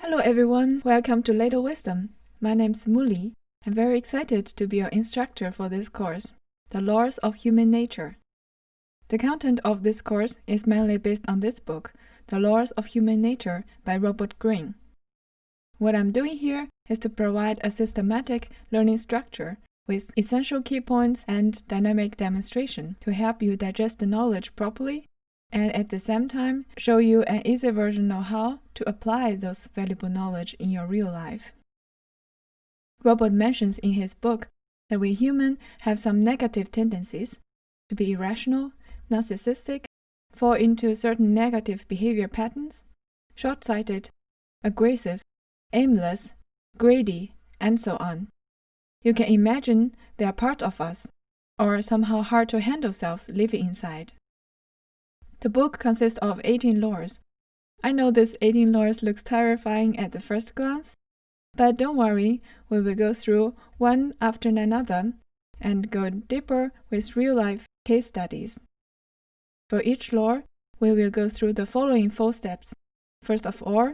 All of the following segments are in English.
Hello everyone, welcome to Vidoe Wisdom. My name's Muli. I'm very excited to be your instructor for this course, The Laws of Human Nature. The content of this course is mainly based on this book, The Laws of Human Nature by Robert Greene. What I'm doing here is to provide a systematic learning structure with essential key points and dynamic demonstration to help you digest the knowledge properly and at the same time show you an easy version of how to apply those valuable knowledge in your real life. Robert mentions in his book that we humans have some negative tendencies to be irrational, narcissistic, fall into certain negative behavior patterns, short-sighted, aggressive, aimless, greedy, and so on. You can imagine they are part of us, or somehow hard to handle selves living inside. The book consists of 18 laws. I know this 18 laws looks terrifying at the first glance, but don't worry, we will go through one after another and go deeper with real-life case studies. For each law, we will go through the following 4 steps. First of all,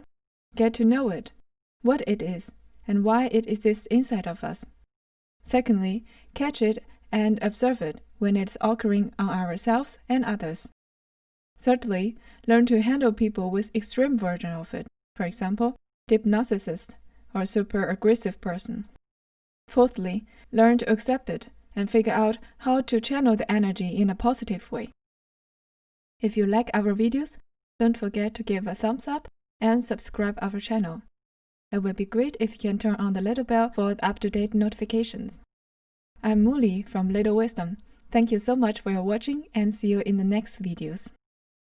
get to know it, what it is, and why it exists inside of us. Secondly, catch it and observe it when it's occurring on ourselves and others. Thirdly, learn to handle people with extreme version of it, for example, deep narcissist or super aggressive person. Fourthly, learn to accept it and figure out how to channel the energy in a positive way. If you like our videos, don't forget to give a thumbs up and subscribe our channel. It would be great if you can turn on the little bell for up-to-date notifications. I'm Muli from Vidoe Wisdom. Thank you so much for your watching and see you in the next videos.